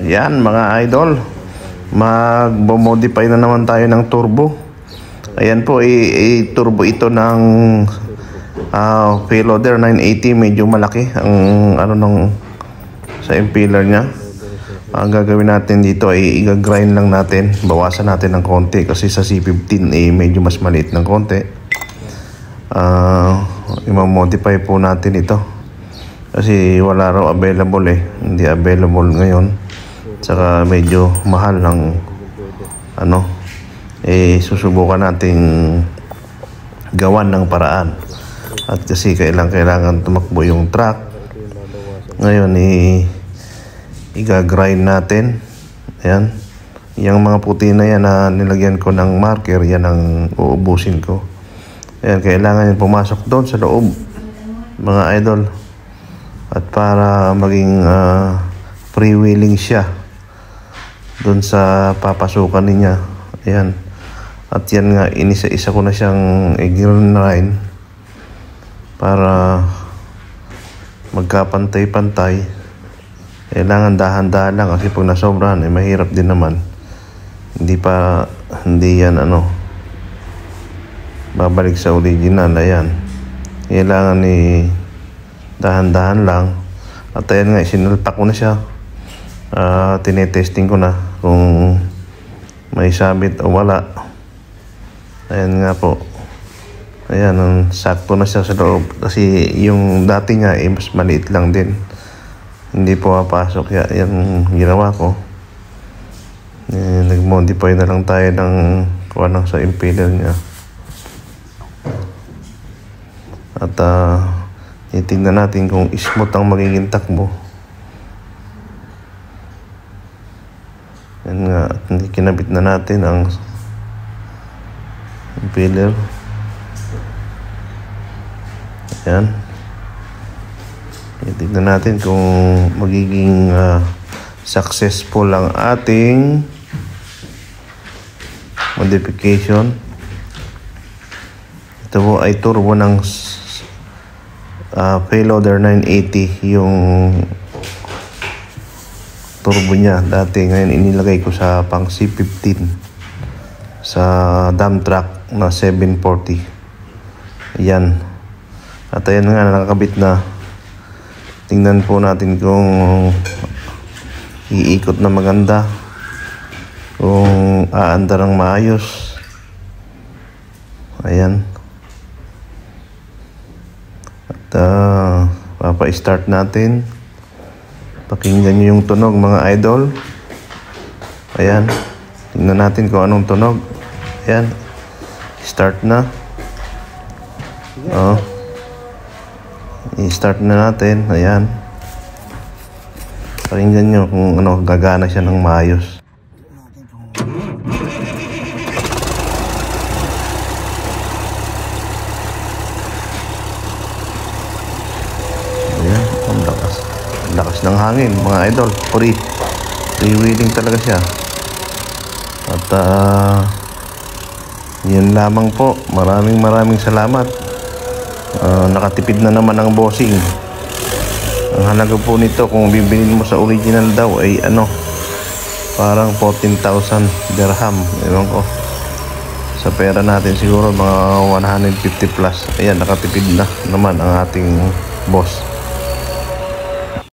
Yan mga idol, mag-modify na naman tayo ng turbo. Ayan po, turbo ito ng payloader 980. Medyo malaki ang sa impeller nya. Ang gagawin natin dito ay i-grind lang natin, bawasan natin ng konti kasi sa C15 medyo mas maliit ng konti. I-modify po natin ito kasi wala raw available hindi available ngayon, saka medyo mahal ng susubukan nating gawan ng paraan, at kasi kailangan tumakbo yung truck ngayon. I-grind natin. Ayan, yung mga puti na yan na nilagyan ko ng marker, yan ang uubusin ko. Ayan, kailangan yung pumasok doon sa loob mga idol, at para maging freewheeling siya doon sa papasukan niya. Ayan, at yan nga, inisa-isa ko na siyang i-grind para magkapantay-pantay. Kailangan dahan-dahan lang kasi pag nasobrahan mahirap din naman. Hindi yan babalik sa original. Ayan, kailangan dahan-dahan lang. At ayan nga, sinalpak ko na siya. Tinetesting ko na kung may sabit o wala. Ayan nga po. Ayan, sakto na siya sa loob kasi yung dati nga mas maliit lang din, hindi po papasok. Yan ginawa ko. Nag-modify na lang tayo ng sa impeller nya. At titignan natin kung smooth ang magiging takbo. Yan nga, at kinabit na natin ang impeller. Yan. Tignan natin kung magiging successful ang ating modification. Ito po ay turbo ng payloader 980. Yung turbo niya dati, ngayon inilagay ko sa pang C15 sa dump truck na 740. Yan. At ayan nga, nakakabit na. Tingnan po natin kung iikot na maganda, kung aandar ng maayos. Ayan. At papa-start natin. Pakinggan nyo yung tunog mga idol. Ayan. Tingnan natin kung anong tunog. Ayan. Start na. I-start na natin. Ayan. Pakinggan nyo kung gagana siya ng maayos. Ayan. Ang lakas. Lakas ng hangin mga idol. Freewheeling talaga siya. At yun lamang po. Maraming salamat. Nakatipid na naman ang bossing. Ang halaga po nito kung bibilin mo sa original daw ay parang 14,000 dirham. Ewan ko, sa pera natin siguro mga 150 plus. Ayan, nakatipid na naman ang ating boss.